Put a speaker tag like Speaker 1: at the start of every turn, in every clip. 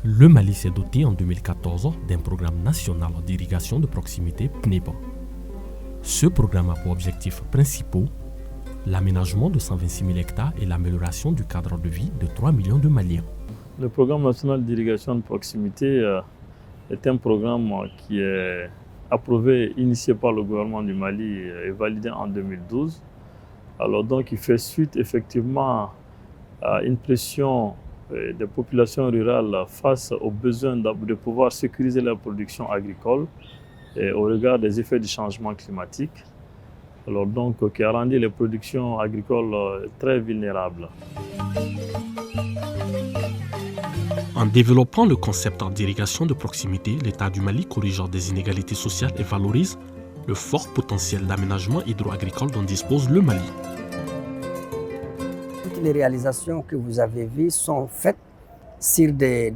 Speaker 1: Le Mali s'est doté en 2014 d'un programme national d'irrigation de proximité PNIP. Ce programme a pour objectifs principaux l'aménagement de 126 000 hectares et l'amélioration du cadre de vie de 3 millions de Maliens.
Speaker 2: Le programme national d'irrigation de proximité est un programme qui est approuvé, initié par le gouvernement du Mali et validé en 2012. Alors donc il fait suite effectivement à une pression des populations rurales face aux besoins de pouvoir sécuriser la production agricole et au regard des effets du changement climatique. Alors donc qui a rendu les productions agricoles très vulnérables.
Speaker 1: En développant le concept d'irrigation de proximité, l'État du Mali corrige des inégalités sociales et valorise le fort potentiel d'aménagement hydro-agricole dont dispose le Mali.
Speaker 3: Toutes les réalisations que vous avez vues sont faites sur des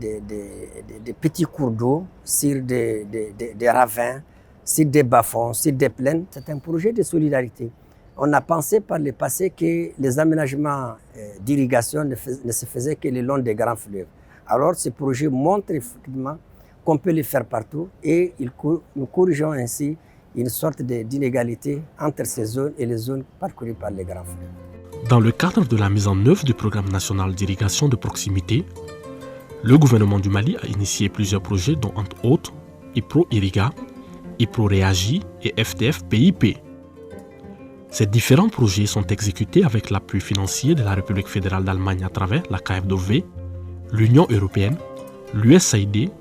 Speaker 3: petits cours d'eau, sur des ravins, sur des bas-fonds, sur des plaines. C'est un projet de solidarité. On a pensé par le passé que les aménagements d'irrigation ne se faisaient que le long des grands fleuves. Alors ce projet montre effectivement qu'on peut le faire partout et nous corrigeons ainsi une sorte d'inégalité entre ces zones et les zones parcourues par les grands fleuves.
Speaker 1: Dans le cadre de la mise en œuvre du programme national d'irrigation de proximité, le gouvernement du Mali a initié plusieurs projets dont entre autres IPRO-Irriga, IPRO-Réagi et FTF-PIP. Ces différents projets sont exécutés avec l'appui financier de la République fédérale d'Allemagne à travers la KfW, l'Union européenne, l'USAID,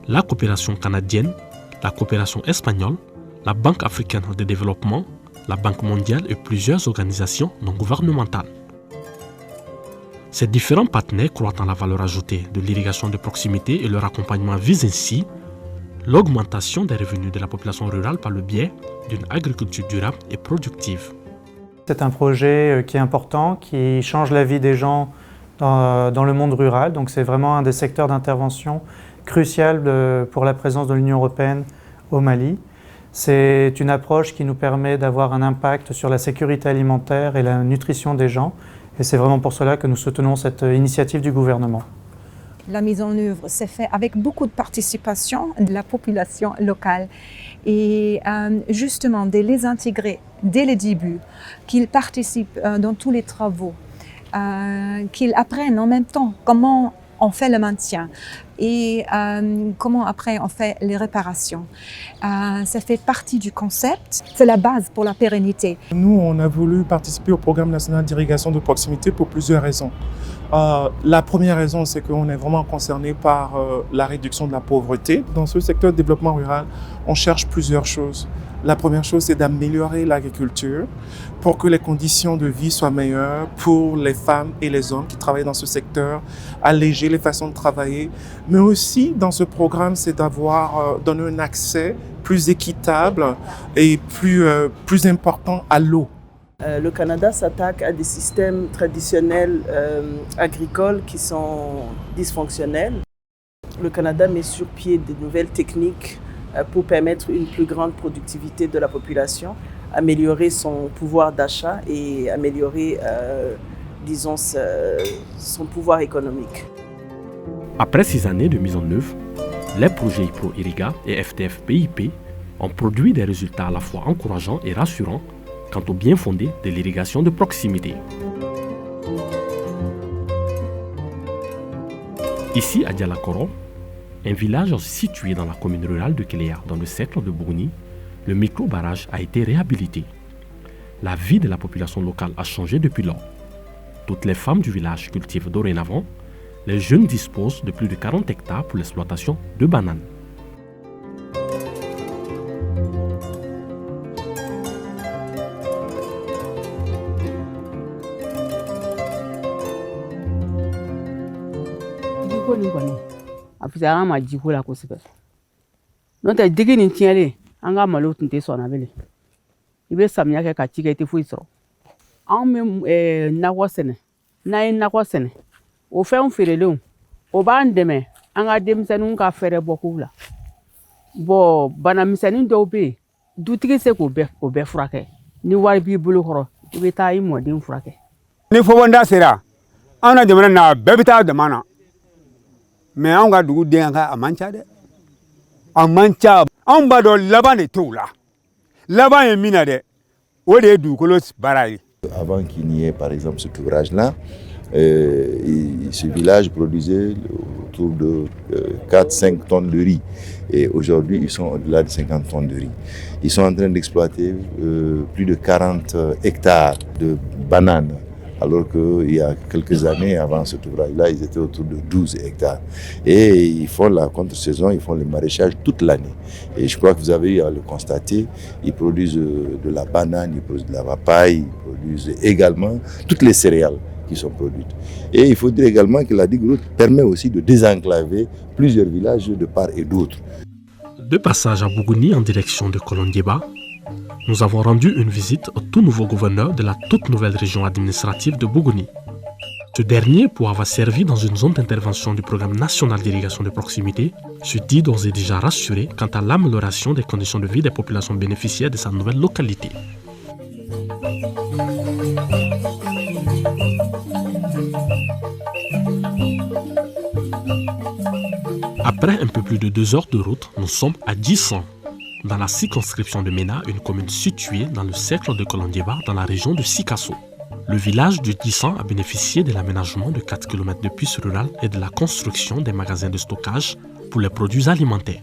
Speaker 1: la coopération canadienne, la coopération espagnole, la Banque africaine de développement, la Banque mondiale et plusieurs organisations non gouvernementales. Ces différents partenaires croient en la valeur ajoutée de l'irrigation de proximité et leur accompagnement vise ainsi l'augmentation des revenus de la population rurale par le biais d'une agriculture durable et productive.
Speaker 4: C'est un projet qui est important, qui change la vie des gens dans le monde rural. Donc c'est vraiment un des secteurs d'intervention crucial pour la présence de l'Union européenne au Mali. C'est une approche qui nous permet d'avoir un impact sur la sécurité alimentaire et la nutrition des gens. Et c'est vraiment pour cela que nous soutenons cette initiative du gouvernement.
Speaker 5: La mise en œuvre s'est faite avec beaucoup de participation de la population locale et justement de les intégrer dès le début, qu'ils participent dans tous les travaux, qu'ils apprennent en même temps comment on fait le maintien et comment après on fait les réparations. Ça fait partie du concept, c'est la base pour la pérennité.
Speaker 6: Nous, on a voulu participer au programme national d'irrigation de proximité pour plusieurs raisons. La première raison, c'est qu'on est vraiment concerné par la réduction de la pauvreté. Dans ce secteur de développement rural, on cherche plusieurs choses. La première chose, c'est d'améliorer l'agriculture pour que les conditions de vie soient meilleures pour les femmes et les hommes qui travaillent dans ce secteur, alléger les façons de travailler. Mais aussi, dans ce programme, c'est d'avoir donné un accès plus équitable et plus important à l'eau.
Speaker 7: Le Canada s'attaque à des systèmes traditionnels agricoles qui sont dysfonctionnels. Le Canada met sur pied de nouvelles techniques pour permettre une plus grande productivité de la population, améliorer son pouvoir d'achat et améliorer, disons, son pouvoir économique.
Speaker 1: Après 6 années de mise en œuvre, les projets IPRO-Irriga et FTF-PIP ont produit des résultats à la fois encourageants et rassurants quant au bien fondé de l'irrigation de proximité. Ici, à Dialakoro, un village situé dans la commune rurale de Kéléa, dans le secteur de Bourgni, le micro-barrage a été réhabilité. La vie de la population locale a changé depuis lors. Toutes les femmes du village cultivent dorénavant. Les jeunes disposent de plus de 40 hectares pour l'exploitation de bananes.
Speaker 8: Afisa ma jiko la kosɛbɛ n'o tɛ digi nin tiɲɛlen an ka malo tun tɛ sɔn bilen I bɛ samiya kɛ ka ci kɛ I tɛ foyi sɔrɔ anw bɛ nakɔ sɛnɛ n'an ye nakɔ sɛnɛ o fɛnw feerelenw o b'an dɛmɛ an ka denmisɛnninw ka fɛɛrɛ bɔ kow la bon banamisɛnnin dɔw bɛ yen dutigi se k'o bɛɛ furakɛ ni wari b'i bolo kɔrɔ I bɛ taa I mɔden furakɛ
Speaker 9: ni fɔbɔnda sera an na jamana na bɛɛ bɛ taa dama na mais on ga dugu denga a mancha de a mancha on ba do laban de tout là laban est mina de o de du kolos barayi.
Speaker 10: Avant qu'il n'y ait par exemple cet ouvrage là, ce village produisait autour de 4-5 tonnes de riz. Et aujourd'hui, ils sont au-delà de 50 tonnes de riz. Ils sont en train d'exploiter plus de 40 hectares de bananes. Alors qu'il y a quelques années, avant cet ouvrage-là, ils étaient autour de 12 hectares. Et ils font la contre-saison, ils font le maraîchage toute l'année. Et je crois que vous avez eu à le constater, ils produisent de la banane, ils produisent de la papaye, ils produisent également toutes les céréales qui sont produites. Et il faut dire également que la digue permet aussi de désenclaver plusieurs villages de part et d'autre.
Speaker 1: De passage à Bougouni en direction de Kolondiéba, nous avons rendu une visite au tout nouveau gouverneur de la toute nouvelle région administrative de Bougouni. Ce dernier, pour avoir servi dans une zone d'intervention du programme national d'irrigation de proximité, se dit d'ores et déjà rassuré quant à l'amélioration des conditions de vie des populations bénéficiaires de sa nouvelle localité. Après un peu plus de 2 heures de route, nous sommes à Djissan, dans la circonscription de Mena, une commune située dans le cercle de Kolondiéba, dans la région de Sikasso. Le village de Djissan a bénéficié de l'aménagement de 4 km de pistes rurales et de la construction des magasins de stockage pour les produits alimentaires.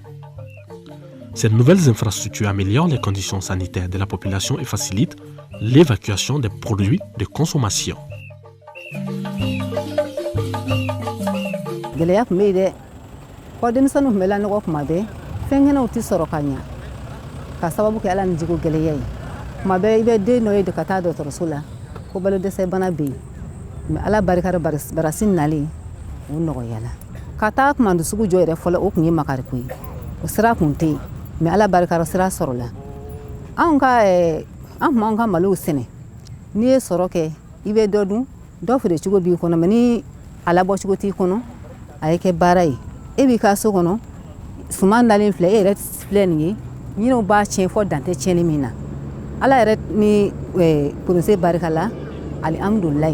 Speaker 1: Ces nouvelles infrastructures améliorent les conditions sanitaires de la population et facilitent l'évacuation des produits de consommation.
Speaker 11: Ka sababu kɛ ala ni jigo gɛlɛya ye kuma bɛɛ I bɛ den dɔ ye de ka taa dɔgɔtɔrɔso la ko balo dɛsɛ bana bɛ yen mais ala barika la barasi nalen o nɔgɔyala ka taa kuma sugu jɔ yɛrɛ fɔlɔ o kun ye makari ko ye o sira kun tɛ yen mais ala barika la sira sɔrɔla an kuma an ka malow sɛnɛ n'i ye sɔrɔ kɛ I bɛ dɔ dun dɔ feere cogo b'i kɔnɔ mais ni ala bɔ cogo t'i kɔnɔ a ye kɛ baara ye e b'i ka so kɔnɔ suman dalen filɛ e yɛrɛ filɛ nin ye ñino ba cien fo dante cieni mina ala yɛrɛ ni projet barika la alhamdulillah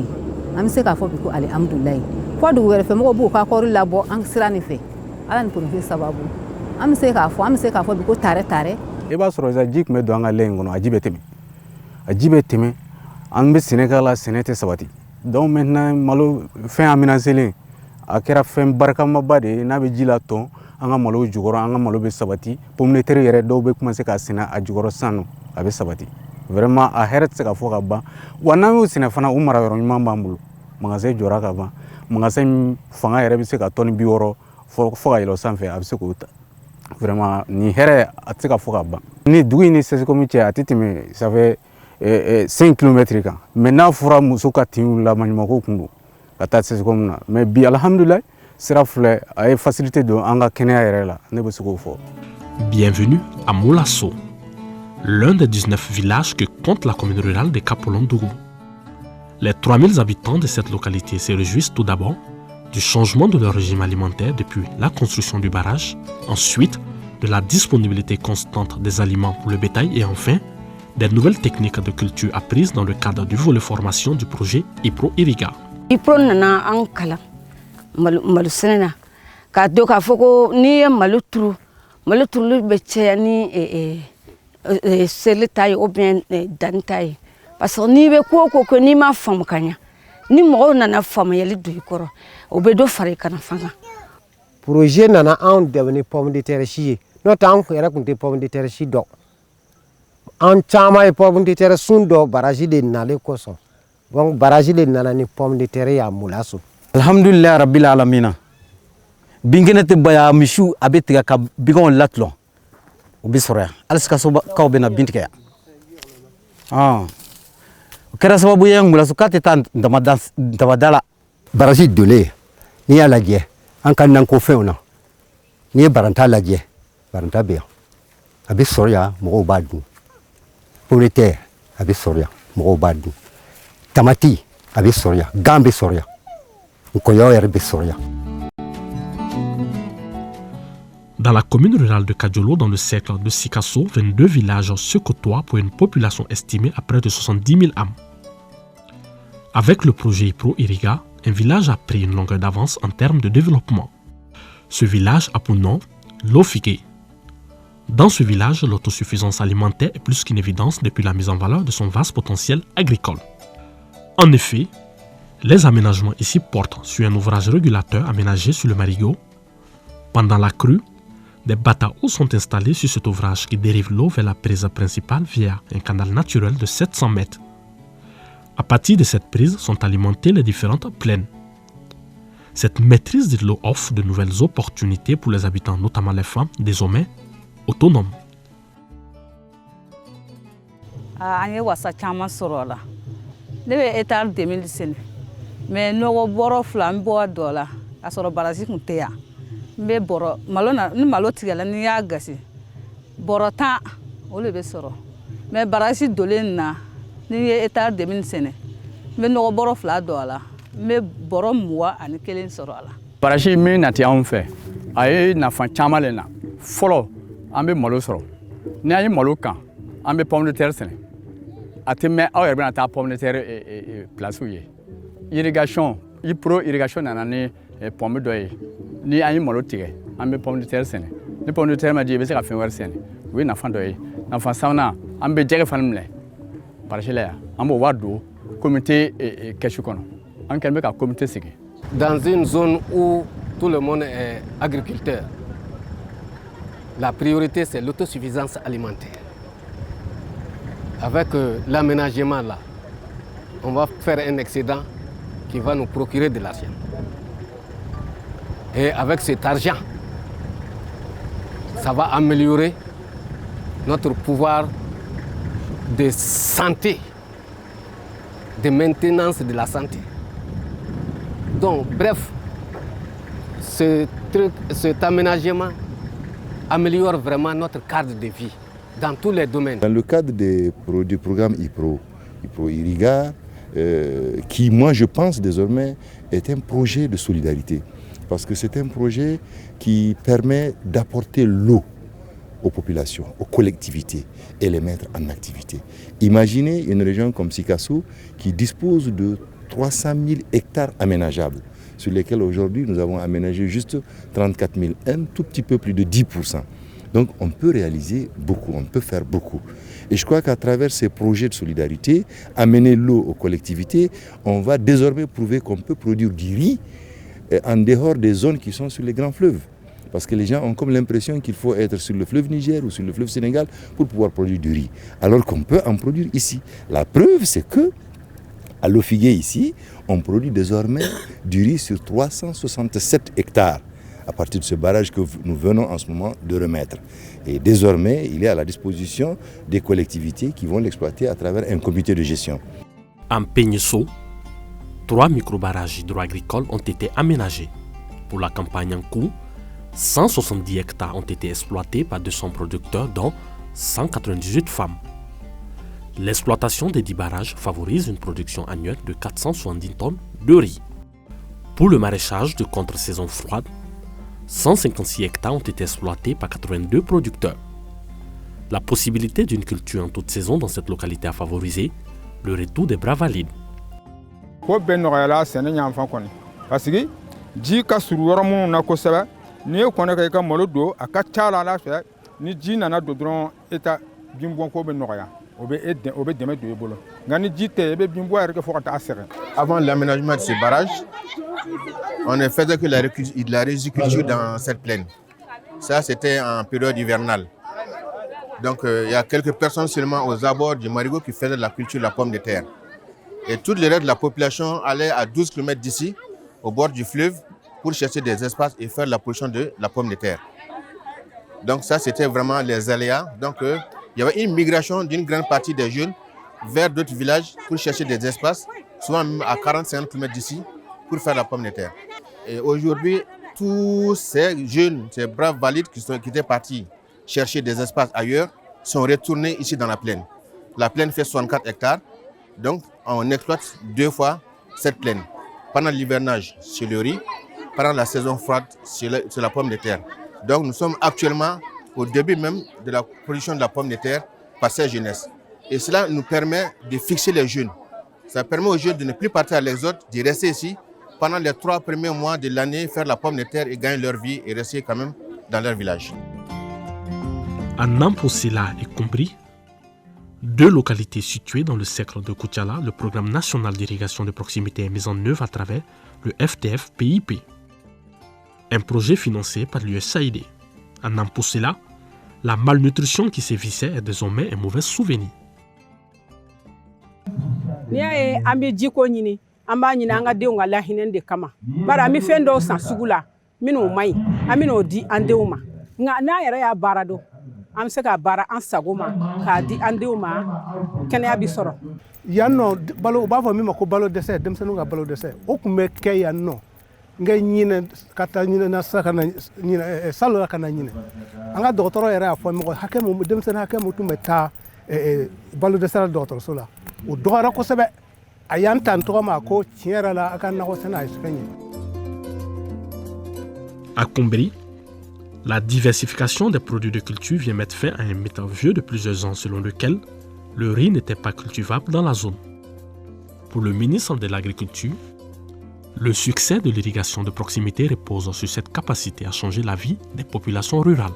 Speaker 11: am se ka fɔ bi ko alhamdulillah fo dugu wɛrɛ fɛ mɔgɔw b'u ka kɔri labɔ an sira ni fɛ ala ni projet sababu am se ka fɔ bi ko tare
Speaker 12: e b'a sɔrɔ sa ji tun bɛ don an ka lɛ in kɔnɔ a ji bɛ tɛmɛ an bɛ sɛnɛ kɛ la sɛnɛ tɛ sabati donc maintenant malo fɛn aménagelen a kɛra fɛn barikamaba de ye n'a bɛ ji la tɔn an ka malo jukɔrɔ an ka malo bɛ sabati pomme de terre yɛrɛ dɔw bɛ commencer ka sɛnɛ a jukɔrɔ sisan nɔ a bɛ sabati vraiment a hɛrɛ tɛ se ka fɔ ka ban wa n'an y'o sɛnɛ fana o mara yɔrɔ ɲuman b'an bolo magasin jɔra ka ban magasin fanga yɛrɛ bɛ se ka tɔni 60 fɔ ka yɛlɛ o sanfɛ a bɛ se k'o ta vraiment nin hɛrɛ a tɛ se ka fɔ ka ban ni dugu in ni CSCOM cɛ a tɛ tɛmɛ ça fait 5 km kan mais n'a fɔra muso ka tin wulila maɲumako kun don ka taa CSCOM na mais bi alhamdulillah sira filɛ a ye facilité don an ka kɛnɛya yɛrɛ la ne bɛ se k'o fɔ.
Speaker 1: Bienvenue à Moulasso, l'un des 19 villages que compte la commune rurale de Kapolondougou. Les 3000 habitants de cette localité se réjouissent tout d'abord du changement de leur régime alimentaire depuis la construction du barrage, ensuite de la disponibilité constante des aliments pour le bétail et enfin des nouvelles techniques de culture apprises dans le cadre du volet formation du projet IPRO-IRIGA.
Speaker 13: IPRO nana an kalan malu sɛnɛ na k'a dɔn k'a fɔ ko n'i ye malo turu bɛ caya ni seli ta ye ou bien danni ta ye parce que n'i bɛ ko o ko n'i ma faamu ka ɲa ni mɔgɔw nana faamuyali don I kɔrɔ o bɛ dɔ fara I ka nafan kan.
Speaker 14: Projet nana anw dɛmɛ ni pomme de terre si ye n'o tɛ anw yɛrɛ tun tɛ pomme de terre si dɔn an caman ye pomme de terre sun dɔn baraji de nalen kosɔn donc baraji de nana ni pomme de terre y'a Moulasso.
Speaker 15: Alhamdulillah rabbil alamina bingene te baya mishu a bɛ tigɛ ka biganw latilɔ o bɛ sɔrɔ yan hali Sikasokaw bɛ na bin tigɛ yan o kɛra sababu ye Moulasso k'a tɛ taa dabada la.
Speaker 14: Baraji donnen n'i y'a lajɛ an ka nankofɛnw na n'i ye baranta lajɛ baranta bɛ yan a bɛ sɔrɔ yan mɔgɔw b'a dun pomme de terre a bɛ sɔrɔ yan mɔgɔw b'a dun tamati a bɛ sɔrɔ yan gan bɛ sɔrɔ yan.
Speaker 1: Dans la commune rurale de Kadjolo, dans le cercle de Sikasso, 22 villages se côtoient pour une population estimée à près de 70 000 âmes. Avec le projet IPRO-IRIGA, un village a pris une longueur d'avance en termes de développement. Ce village a pour nom Lofigué. Dans ce village, l'autosuffisance alimentaire est plus qu'une évidence depuis la mise en valeur de son vaste potentiel agricole. En effet, les aménagements ici portent sur un ouvrage régulateur aménagé sur le Marigot. Pendant la crue, des bateaux sont installés sur cet ouvrage qui dérive l'eau vers la prise principale via un canal naturel de 700 mètres. À partir de cette prise sont alimentées les différentes plaines. Cette maîtrise de l'eau offre de nouvelles opportunités pour les habitants, notamment les femmes, désormais autonomes.
Speaker 8: Ne bɛ hectare 2000 sɛnɛ mais nɔgɔ bɔrɔ 2 n bɔ dɔ la a sɔrɔ barasi kun tɛ yan n bɛ bɔrɔ malo na ni malo tigɛla ni y'a gasi bɔrɔ 10 o de bɛ sɔrɔ mais barasi dolen na ni ye hectare 2000 sɛnɛ n bɛ nɔgɔ bɔrɔ 2 dɔ a la n bɛ bɔrɔ 21 sɔrɔ a la.
Speaker 16: barasi min nati anw fɛ a ye nafa caman le na fɔlɔ an bɛ malo sɔrɔ ni an ye malo kan an bɛ pomme de terre sɛnɛ. A tɛ mɛn aw yɛrɛ bɛna taa pomme de terre place ye irrigation pro irrigation nana ni pomme dɔ ye ni an ye malo tigɛ an bɛ pomme de terre sɛnɛ ni pomme de terre ma di i bɛ se ka fɛn wɛrɛ sɛnɛ o ye nafa dɔ ye nafa sabanan an bɛ jɛgɛ fana minɛ barasi la yan an b'o wari don comité kɛsu kɔnɔ an kɛlen bɛ ka comité sigi.
Speaker 17: Dans une zone où tout le monde est agriculteur, la priorité c'est l'autosuffisance alimentaire. Avec l'aménagement là, on va faire un excédent qui va nous procurer de l'argent. Et avec cet argent, ça va améliorer notre pouvoir de santé, de maintenance de la santé. Donc, bref, cet aménagement améliore vraiment notre cadre de vie. Dans tous les domaines.
Speaker 10: Dans le cadre du programme IPRO Irriga, qui moi je pense désormais est un projet de solidarité. Parce que c'est un projet qui permet d'apporter l'eau aux populations, aux collectivités et les mettre en activité. Imaginez une région comme Sikasso qui dispose de 300 000 hectares aménageables, sur lesquels aujourd'hui nous avons aménagé juste 34 000, un tout petit peu plus de 10%. Donc on peut réaliser beaucoup, on peut faire beaucoup. Et je crois qu'à travers ces projets de solidarité, amener l'eau aux collectivités, on va désormais prouver qu'on peut produire du riz en dehors des zones qui sont sur les grands fleuves. Parce que les gens ont comme l'impression qu'il faut être sur le fleuve Niger ou sur le fleuve Sénégal pour pouvoir produire du riz. Alors qu'on peut en produire ici. La preuve, c'est que à Lofigué ici, on produit désormais du riz sur 367 hectares. À partir de ce barrage que nous venons en ce moment de remettre. Et désormais, il est à la disposition des collectivités qui vont l'exploiter à travers un comité de gestion.
Speaker 1: En Peignesso, 3 micro-barrages hydro-agricoles ont été aménagés. Pour la campagne en cours, 170 hectares ont été exploités par 200 producteurs, dont 198 femmes. L'exploitation des 10 barrages favorise une production annuelle de 470 tonnes de riz. Pour le maraîchage de contre-saison froide, 156 hectares ont été exploités par 82 producteurs. La possibilité d'une culture en toute saison dans cette localité a favorisé le retour des bras valides.
Speaker 18: Parce que ji ka suru yɔrɔ minnu na kosɛbɛ n'i ye kɔnɛ kɛ i ka malo don a ka ca la ala fɛ ni ji nana don dɔrɔn e ta binbɔnko bɛ nɔgɔya o bɛ dɛmɛ don i bolo nka ni ji tɛ i bɛ binbɔ yɛrɛ kɛ fo ka taa sɛgɛn.
Speaker 19: Avant l'aménagement de ces barrages, on ne faisait que la riziculture dans cette plaine. Ça, c'était en période hivernale. Donc, il y a quelques personnes seulement aux abords du Marigot qui faisaient de la culture de la pomme de terre. Et tout le reste de la population allait à 12 km d'ici, au bord du fleuve, pour chercher des espaces et faire la production de la pomme de terre. Donc ça, c'était vraiment les aléas. Donc, il y avait une migration d'une grande partie des jeunes vers d'autres villages pour chercher des espaces, souvent même à 40-50 km d'ici, pour faire la pomme de terre. Et aujourd'hui, tous ces jeunes, ces braves valides qui étaient partis chercher des espaces ailleurs, sont retournés ici dans la plaine. La plaine fait 64 hectares, donc on exploite 2 fois cette plaine. Pendant l'hivernage, c'est le riz, pendant la saison froide, c'est la pomme de terre. Donc nous sommes actuellement au début même de la production de la pomme de terre par cette jeunesse. Et cela nous permet de fixer les jeunes. Ça permet aux jeunes de ne plus partir à l'exode, de rester ici, pendant les 3 premiers mois de l'année, faire la pomme de terre et gagner leur vie et rester quand même dans leur village.
Speaker 1: À Namposela et Kombri, 2 localités situées dans le cercle de Koutiala, le programme national d'irrigation de proximité est mis en œuvre à travers le FTF PIP, un projet financé par l'USAID. À Namposela, la malnutrition qui sévissait est désormais un mauvais souvenir.
Speaker 8: Ni ye an bɛ jiko ɲini an b'a ɲini an ka denw ka lahinɛ de kama bari an bɛ fɛn dɔw san sugu la minnu man ɲi an bɛ n'o di an denw ma nka n'an yɛrɛ y'a baara dɔn an bɛ se k'a baara an sago ma k'a di an denw ma kɛnɛya bi sɔrɔ.
Speaker 20: Yan nɔ balo u b'a fɔ min ma ko balo dɛsɛ denmisɛnninw ka balo dɛsɛ o tun bɛ kɛ yan nɔ n ka ɲinɛ ka taa ɲinɛ sa ka na ɲinɛ salon la ka na ɲinɛ an ka dɔgɔtɔrɔ yɛrɛ y'a fɔ mɔgɔ hakɛ mun denmisɛnnin hakɛ mun tun bɛ taa balo dɛsɛ la dɔgɔtɔrɔso la o dɔgɔyara kosɛbɛ a y'an ta tɔgɔ ma ko tiɲɛ yɛrɛ la a ka nakɔ sɛnɛ a ye fɛn ye.
Speaker 1: À Kombri, la diversification des produits de culture vient mettre fin à un mythe vieux de plusieurs ans selon lequel le riz n'était pas cultivable dans la zone. Pour le ministre de l'Agriculture, le succès de l'irrigation de proximité repose sur cette capacité à changer la vie des populations rurales.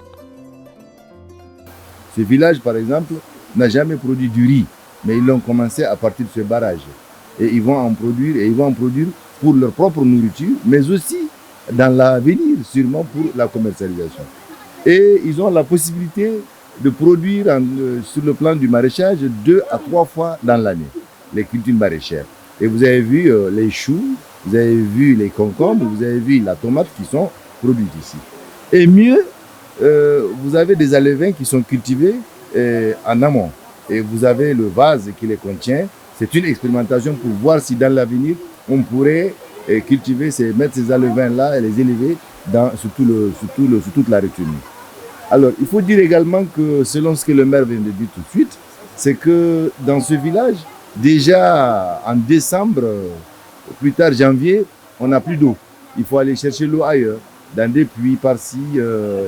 Speaker 10: Ce village, par exemple, n'a jamais produit du riz, mais ils l'ont commencé à partir de ce barrage. Et ils vont en produire, pour leur propre nourriture, mais aussi dans l'avenir, sûrement pour la commercialisation. Et ils ont la possibilité de produire sur le plan du maraîchage 2 à 3 fois dans l'année, les cultures maraîchères. Et vous avez vu les choux, vous avez vu les concombres, vous avez vu la tomate qui sont produites ici. Et mieux, vous avez des alevins qui sont cultivés en amont. Et vous avez le vase qui les contient. C'est une expérimentation pour voir si dans l'avenir, on pourrait cultiver, mettre ces alevins-là et les élever sur toute la retenue. Alors, il faut dire également que, selon ce que le maire vient de dire tout de suite, c'est que dans ce village, déjà en décembre, plus tard janvier, on n'a plus d'eau. Il faut aller chercher l'eau ailleurs, dans des puits par-ci,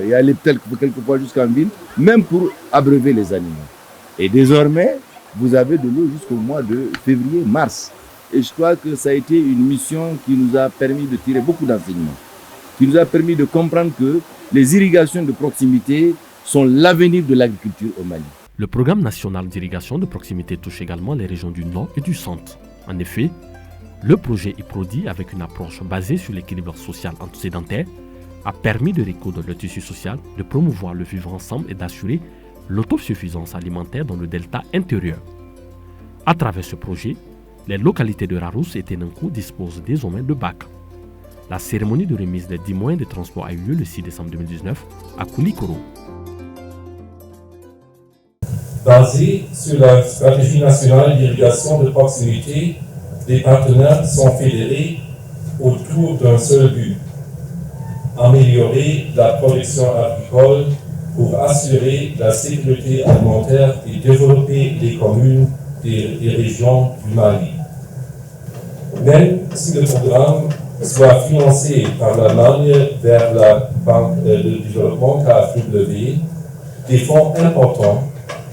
Speaker 10: et aller peut-être quelquefois jusqu'en ville, même pour abreuver les animaux. Et désormais, vous avez de l'eau jusqu'au mois de février-mars. Et je crois que ça a été une mission qui nous a permis de tirer beaucoup d'enseignements, qui nous a permis de comprendre que les irrigations de proximité sont l'avenir de l'agriculture au Mali.
Speaker 1: Le programme national d'irrigation de proximité touche également les régions du Nord et du Centre. En effet, le projet IPRODI, avec une approche basée sur l'équilibre social sédentaire, a permis de recoudre le tissu social, de promouvoir le vivre ensemble et d'assurer l'autosuffisance alimentaire dans le delta intérieur. À travers ce projet, les localités de Rarousse et Tenenkou disposent désormais de bacs. La cérémonie de remise des 10 moyens de transport a eu lieu le 6 décembre 2019 à Koulikoro.
Speaker 21: Basée sur la stratégie nationale d'irrigation de proximité, les partenaires sont fédérés autour d'un seul but: améliorer la production agricole pour assurer la sécurité alimentaire et développer les communes des régions du Mali. Même si le programme soit financé par l'Allemagne vers la Banque de développement KfW, des fonds importants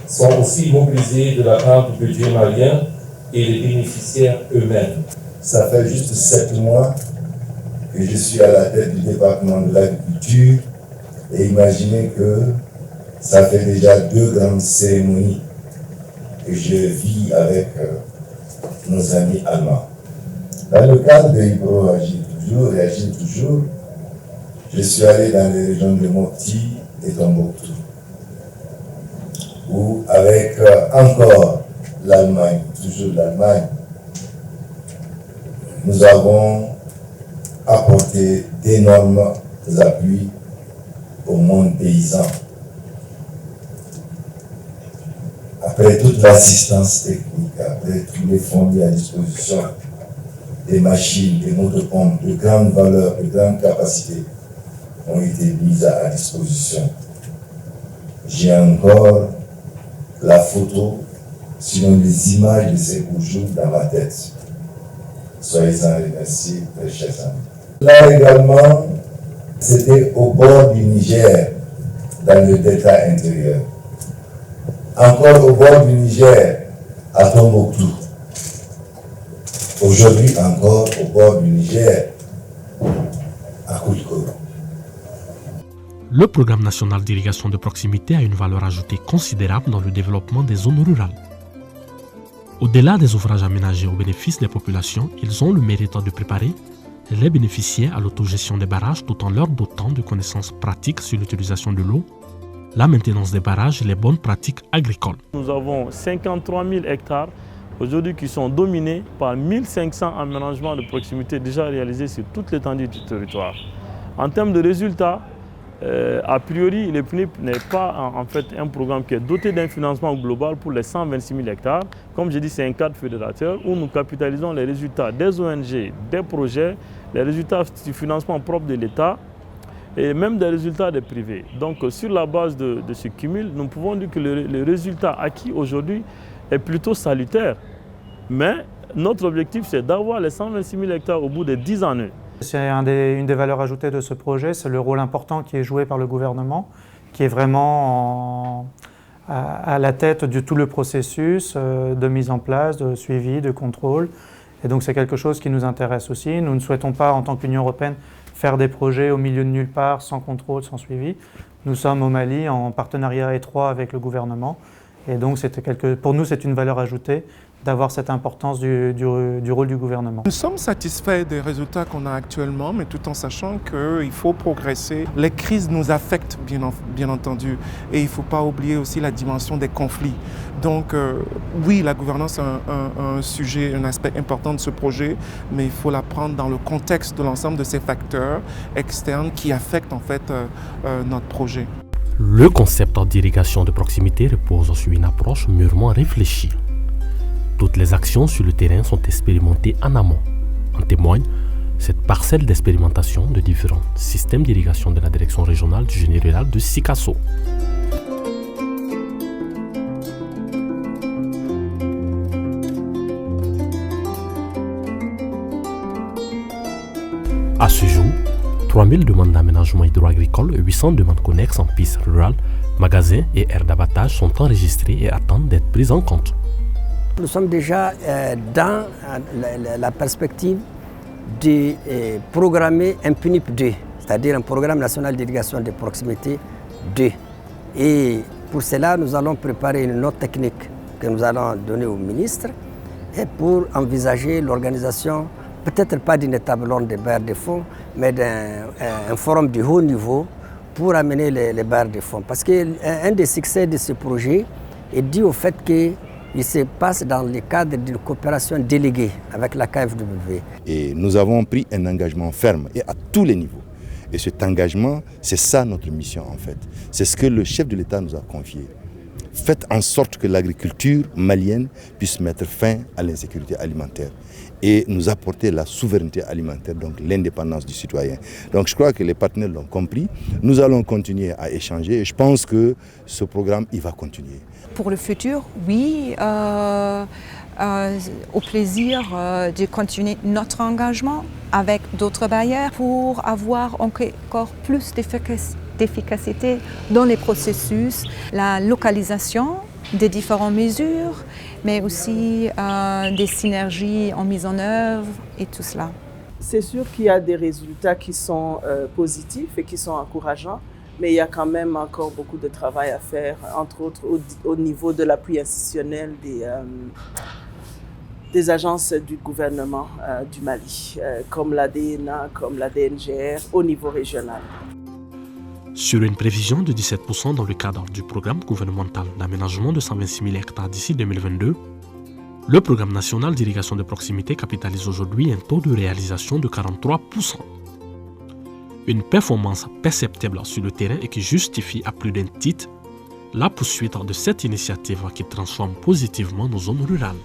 Speaker 21: sont aussi mobilisés de la part du budget malien et les bénéficiaires eux-mêmes.
Speaker 22: Ça fait juste 7 mois que je suis à la tête du département de l'agriculture et imaginez que ça fait déjà 2 grandes cérémonies que je vis avec nos amis allemands. Dans le cadre de Ibro Agir toujours, je suis allé dans les régions de Mopti et Tombouctou, où avec encore l'Allemagne, toujours l'Allemagne, nous avons apporté d'énormes appuis au monde paysan. Après toute l'assistance technique, après tous les fonds mis à disposition, des machines, des motopompes de grande valeur, de grande capacité ont été mises à disposition. J'ai encore la photo, sinon les images de ces beaux jours dans ma tête. Soyez-en remerciés, très chers amis. Là également, c'était au bord du Niger, dans le delta intérieur. Encore au bord du Niger, à Tombouctou. Aujourd'hui encore au bord du Niger, à Koulikoro.
Speaker 1: Le programme national d'irrigation de proximité a une valeur ajoutée considérable dans le développement des zones rurales. Au-delà des ouvrages aménagés au bénéfice des populations, ils ont le mérite de préparer les bénéficiaires à l'autogestion des barrages tout en leur dotant de connaissances pratiques sur l'utilisation de l'eau, la maintenance des barrages et les bonnes pratiques agricoles.
Speaker 2: Nous avons 53 000 hectares aujourd'hui qui sont dominés par 1500 aménagements de proximité déjà réalisés sur toute l'étendue du territoire. En termes de résultats, a priori, le PNIP n'est pas en fait un programme qui est doté d'un financement global pour les 126 000 hectares. Comme je dis, c'est un cadre fédérateur où nous capitalisons les résultats des ONG, des projets, les résultats du financement propre de l'État et même des résultats des privés. Donc sur la base de ce cumul, nous pouvons dire que le résultat acquis aujourd'hui est plutôt salutaire. Mais notre objectif, c'est d'avoir les 126 000 hectares au bout de 10 années.
Speaker 4: C'est une des valeurs ajoutées de ce projet, c'est le rôle important qui est joué par le gouvernement, qui est vraiment à la tête de tout le processus de mise en place, de suivi, de contrôle. Et donc c'est quelque chose qui nous intéresse aussi. Nous ne souhaitons pas, en tant qu'Union européenne, faire des projets au milieu de nulle part, sans contrôle, sans suivi. Nous sommes au Mali en partenariat étroit avec le gouvernement. Et donc pour nous, c'est une valeur ajoutée d'avoir cette importance du rôle du gouvernement.
Speaker 6: Nous sommes satisfaits des résultats qu'on a actuellement, mais tout en sachant qu'il faut progresser. Les crises nous affectent, bien entendu, et il ne faut pas oublier aussi la dimension des conflits. Donc oui, la gouvernance est un sujet, un aspect important de ce projet, mais il faut la prendre dans le contexte de l'ensemble de ces facteurs externes qui affectent en fait notre projet.
Speaker 1: Le concept d'irrigation de proximité repose sur une approche mûrement réfléchie. Toutes les actions sur le terrain sont expérimentées en amont. En témoigne cette parcelle d'expérimentation de différents systèmes d'irrigation de la direction régionale du génie rural de Sikasso. À ce jour, 3000 demandes d'aménagement hydro-agricole et 800 demandes connexes en pistes rurales, magasins et aires d'abattage sont enregistrées et attendent d'être prises en compte.
Speaker 3: Nous sommes déjà dans la perspective de programmer un PNIP 2, c'est-à-dire un programme national d'irrigation de proximité 2. Et pour cela, nous allons préparer une note technique que nous allons donner au ministre et pour envisager l'organisation, peut-être pas d'une table ronde des bailleurs de fonds, mais d'un forum de haut niveau pour amener les bailleurs de fonds. Parce qu'un des succès de ce projet est dû au fait qu'il se passe dans le cadre d'une coopération déléguée avec la KfW.
Speaker 10: Et nous avons pris un engagement ferme et à tous les niveaux. Et cet engagement, c'est ça notre mission en fait. C'est ce que le chef de l'État nous a confié. Faites en sorte que l'agriculture malienne puisse mettre fin à l'insécurité alimentaire et nous apporter la souveraineté alimentaire, donc l'indépendance du citoyen. Donc je crois que les partenaires l'ont compris. Nous allons continuer à échanger et je pense que ce programme, il va continuer.
Speaker 5: Pour le futur, oui, au plaisir de continuer notre engagement avec d'autres bailleurs pour avoir encore plus d'efficacité dans les processus, la localisation des différentes mesures, mais aussi des synergies en mise en œuvre et tout cela.
Speaker 7: C'est sûr qu'il y a des résultats qui sont positifs et qui sont encourageants, mais il y a quand même encore beaucoup de travail à faire, entre autres au niveau de l'appui institutionnel des agences du gouvernement du Mali, comme la DNA, comme la DNGR, au niveau régional.
Speaker 1: Sur une prévision de 17% dans le cadre du programme gouvernemental d'aménagement de 126 000 hectares d'ici 2022, le programme national d'irrigation de proximité capitalise aujourd'hui un taux de réalisation de 43%. Une performance perceptible sur le terrain et qui justifie à plus d'un titre la poursuite de cette initiative qui transforme positivement nos zones rurales.